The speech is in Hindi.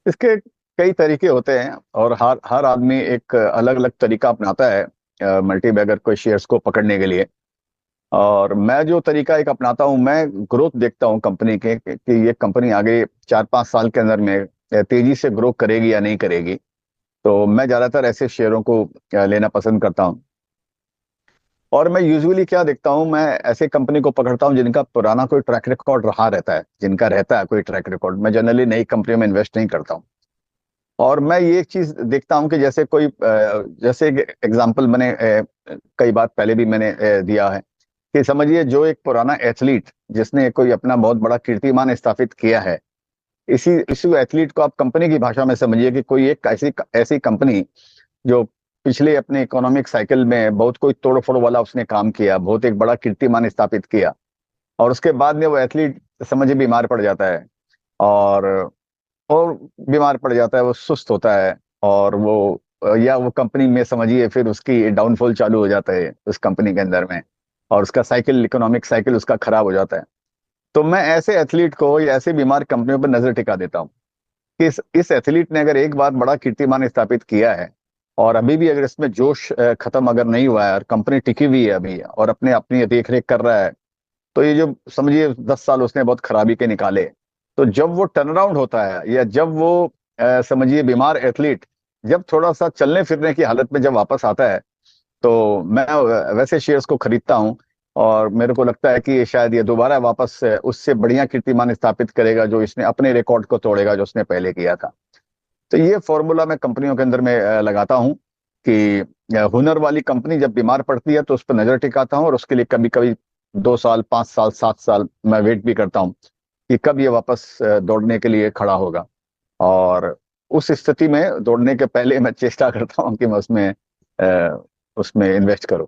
इसके कई तरीके होते हैं और हर हर आदमी एक अलग अलग तरीका अपनाता है मल्टी बैगर को शेयर्स को पकड़ने के लिए। और मैं जो तरीका एक अपनाता हूँ, मैं ग्रोथ देखता हूँ कंपनी के कि ये कंपनी आगे 4-5 साल के अंदर में तेजी से ग्रो करेगी या नहीं करेगी। तो मैं ज्यादातर ऐसे शेयरों को लेना पसंद करता हूँ। और मैं यूजुअली क्या देखता हूँ, मैं ऐसे कंपनी को पकड़ता हूँ जिनका पुराना कोई ट्रैक रिकॉर्ड रहा रहता है, जिनका रहता है कोई ट्रैक रिकॉर्ड। मैं जनरली नई कंपनियों में इन्वेस्ट नहीं करता हूँ। और मैं ये एक चीज देखता हूँ कि जैसे कोई जैसे एग्जांपल मैंने कई बात पहले भी मैंने दिया है कि समझिए जो एक पुराना एथलीट जिसने कोई अपना बहुत बड़ा कीर्तिमान स्थापित किया है, इसी इसी एथलीट को आप कंपनी की भाषा में समझिए कि कोई एक ऐसी ऐसी कंपनी जो पिछले अपने इकोनॉमिक साइकिल में बहुत कोई तोड़ फोड़ वाला उसने काम किया, बहुत एक बड़ा कीर्तिमान स्थापित किया, और उसके बाद में वो एथलीट समझिए बीमार पड़ जाता है। और और बीमार पड़ जाता है, वो सुस्त होता है। और वो या वो कंपनी में समझिए फिर उसकी डाउनफॉल चालू हो जाता है उस कंपनी के अंदर में, और उसका साइकिल, इकोनॉमिक साइकिल उसका खराब हो जाता है। तो मैं ऐसे एथलीट को या ऐसे बीमार कंपनियों पर नजर टिका देता हूँ कि इस एथलीट ने अगर एक बार बड़ा कीर्तिमान स्थापित किया है और अभी भी अगर इसमें जोश खत्म अगर नहीं हुआ है और कंपनी टिकी हुई है अभी और अपने अपनी देख रेख कर रहा है, तो ये जो समझिए 10 साल उसने बहुत खराबी के निकाले, तो जब वो टर्न अराउंड होता है या जब वो समझिए बीमार एथलीट जब थोड़ा सा चलने फिरने की हालत में जब वापस आता है, तो मैं वैसे शेयर्स को खरीदता हूँ। और मेरे को लगता है कि शायद ये दोबारा वापस उससे बढ़िया कीर्तिमान स्थापित करेगा जो इसने अपने रिकॉर्ड को तोड़ेगा जो उसने पहले किया था। तो ये फॉर्मूला मैं कंपनियों के अंदर में लगाता हूँ कि हुनर वाली कंपनी जब बीमार पड़ती है तो उस पर नजर टिकाता हूँ, और उसके लिए कभी कभी 2 साल, 5 साल, 7 साल मैं वेट भी करता हूँ कि कब ये वापस दौड़ने के लिए खड़ा होगा। और उस स्थिति में दौड़ने के पहले मैं चेष्टा करता हूँ कि मैं उसमें उसमें इन्वेस्ट करूँ।